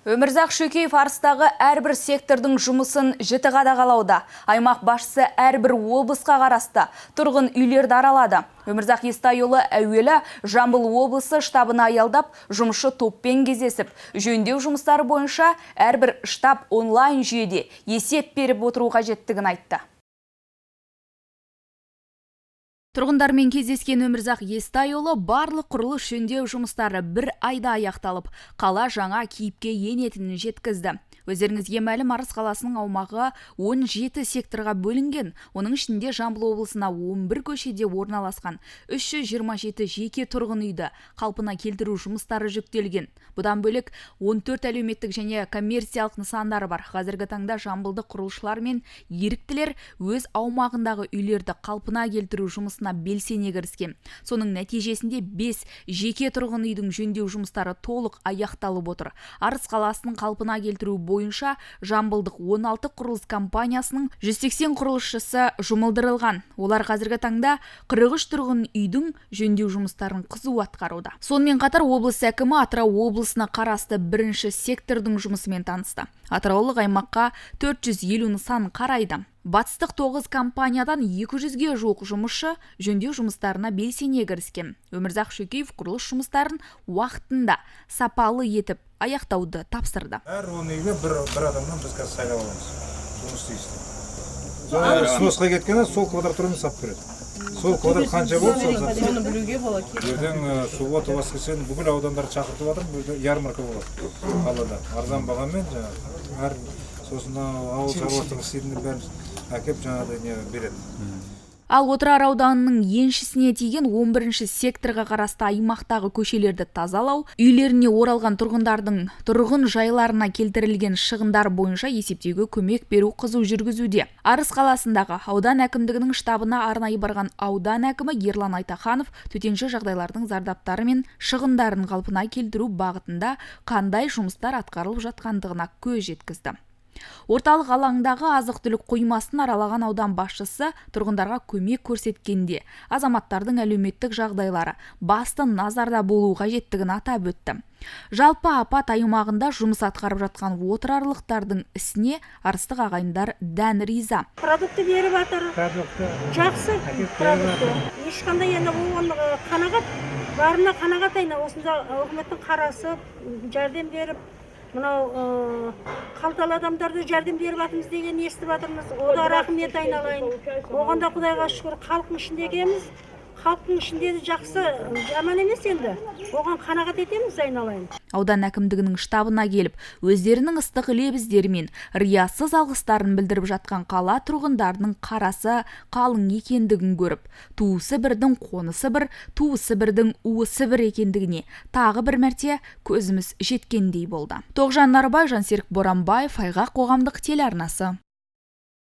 Өмірзақ Шөкеев Арыстағы әрбір сектордың жұмысын жіті қадағалауда. Аймақ басшысы әрбір облысқа қарасты тұрғын үйлерді аралады. Өмірзақ Естайұлы әуелі Жамбыл облысы штабына аялдап, жұмысшы топпен кездесіп, жөндеу жұмыстары бойынша әрбір штаб онлайн жүйеде есеп беріп отыру қажеттігін айтты. Тұрғындармен кездескен Өмірзақ Естайұлы барлық құрылыс жөндеу жұмыстары бір айда аяқталып, қала жаңа кейіпке енетінін жеткізді. Өздеріңізге мәлім, Арыс қаласының аумағы 17 секторға бөлінген. Оның ішінде Жамбыл облысына 11 көшеде орналасқан 327 жеке тұрғын үйді қалпына келтіру жұмыстары жүктелген. Бұдан бөлек 14 әлеуметтік және коммерциялық нысандары бар. Қазіргі таңда жамбылдық құрылысшылар мен еріктілер өз аумағындағы үйлерді қалпына келтіру жұмысына белсене кіріскен. Соның нәтижесінде 5 жеке тұрғын үйдің жөндеу жұмыстары толық аяқталып отыр. Арыс қаласының қалпына келтіру бойынша жамбылдық 16 құрылыс компаниясының 180 құрылысшысы жұмылдырылған. Олар қазіргі таңда 43 тұрғын үйдің жөндеу жұмыстарын қызу атқаруда. Сонымен қатар облыс әкімі Атырау облысына қарасты бірінші сектордың жұмысымен танысты. Атыраулық аймаққа 450 нысан қарайды. Батыстық 9 компаниядан 200-ге жуық жұмысшы жөндеу жұмыстарына белсене кіріскен. Өмірзақ Шөкеев құрылыс жұмыстарын уақытында сапалы етіп аяқтауды тапсырды. Әр 10 үйге бір адамнан біз қазір сайлап аламыз. Жұмыс істейсіз. Сносқа кеткені сол квадрат сап береді. Сол квадрат қанша болды? Соны білуге болады. Ертең суға табас келсең бүкіл аудандарды шақыртып жатыр, ярмарка болады. Қалада арзан бағамен әр сосын ауыл шаруашылығы істейтіндер бәріміз әкеп жаңағыдай не береді. Ал Отырар ауданының еншісіне тиген 11-ші секторға қарасты аймақтағы көшелерді тазалау, үйлеріне оралған тұрғындардың тұрғын жайларына келтірілген шығындар бойынша есептеуге көмек беру қызу жүргізуде. Арыс қаласындағы аудан әкімдігінің штабына арнайы барған аудан әкімі Ерлан Айтаханов төтенше жағдайлардың зардаптары мен шығындарын қалпына келтіру бағытында қандай жұмыстар атқарылып жатқандығына көз жеткізді. Орталық алаңдағы азық-түлік қоймасын аралаған аудан басшысы тұрғындарға көмек көрсеткенде азаматтардың әлеуметтік жағдайлары басты назарда болу қажеттігін атап өтті. Жалпы апат аймағында жұмыс атқарып жатқан отырарлықтардың ісіне арыстық ағайындар дән риза. Продукты беріп жатыр. Жақсы продукты. Ешқандай енді оған қанағат, барына қанағат айна. Осында үкіметтің қарасы жәрдем беріп, мынау қалталы адамдарды жәрдем беріп жатырмыз деген естіп жатырмыз. Ода рахмет айналайын. Оған да Құдайға шүкір, халықтың ішінде екенбіз. Халықтың ішінде жақсы, жаман емес енді. Оған қанағат етеміз айналайын. Аудан әкімдігінің штабына келіп, өздерінің ыстық лебіздерімен риясыз алғыстарын білдіріп жатқан қала тұрғындарының қарасы қалың екендігін көріп, туысы бірдің қонысы бір, туысы бірдің уысы бір екендігіне тағы бір мәрте көзіміз жеткендей болды. Тоғжан Нарбай, Жансерік Боранбаев, Айғақ қоғамдық телеарнасы.